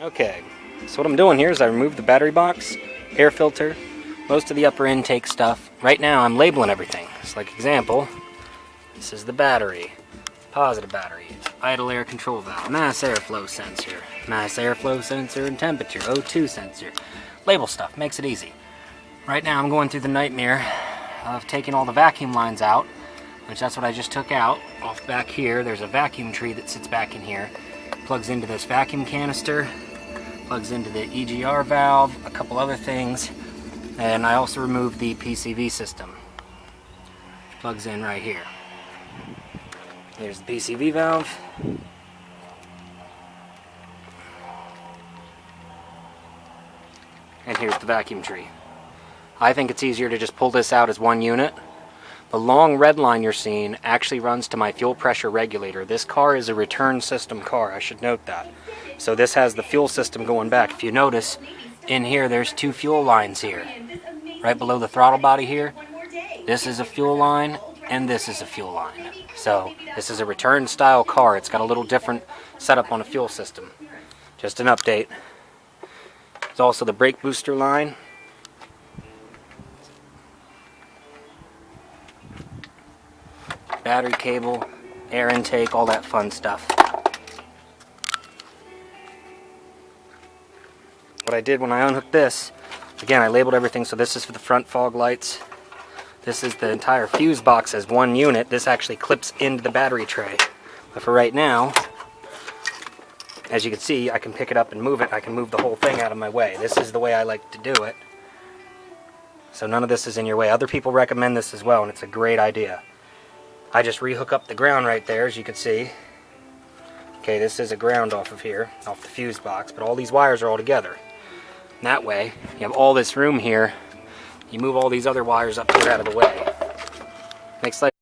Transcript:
Okay, so what I'm doing here is I removed the battery box, air filter, most of the upper intake stuff. Right now I'm labeling everything. So like example, this is the battery, positive battery, idle air control valve, mass airflow sensor and temperature, O2 sensor. Label stuff, makes it easy. Right now I'm going through the nightmare of taking all the vacuum lines out, which that's what I just took out. Off back here, there's a vacuum tree that sits back in here. Plugs into this vacuum canister, plugs into the EGR valve, a couple other things, and I also removed the PCV system. Plugs in right here. Here's the PCV valve. And here's the vacuum tree. I think it's easier to just pull this out as one unit. The long red line you're seeing actually runs to my fuel pressure regulator. This car is a return system car, I should note that. So this has the fuel system going back. If you notice, in here there's two fuel lines here. Right below the throttle body here, this is a fuel line and this is a fuel line. So this is a return style car. It's got a little different setup on a fuel system. Just an update. There's also the brake booster line. Battery cable, air intake, all that fun stuff. What I did when I unhooked this, again I labeled everything, so this is for the front fog lights. This is the entire fuse box as one unit. This actually clips into the battery tray. But for right now, as you can see, I can pick it up and move it. I can move the whole thing out of my way. This is the way I like to do it. So none of this is in your way. Other people recommend this as well, and it's a great idea. I just rehook up the ground right there, as you can see. Okay, this is a ground off of here, off the fuse box, but all these wires are all together. And that way, you have all this room here. You move all these other wires up here out of the way. Makes life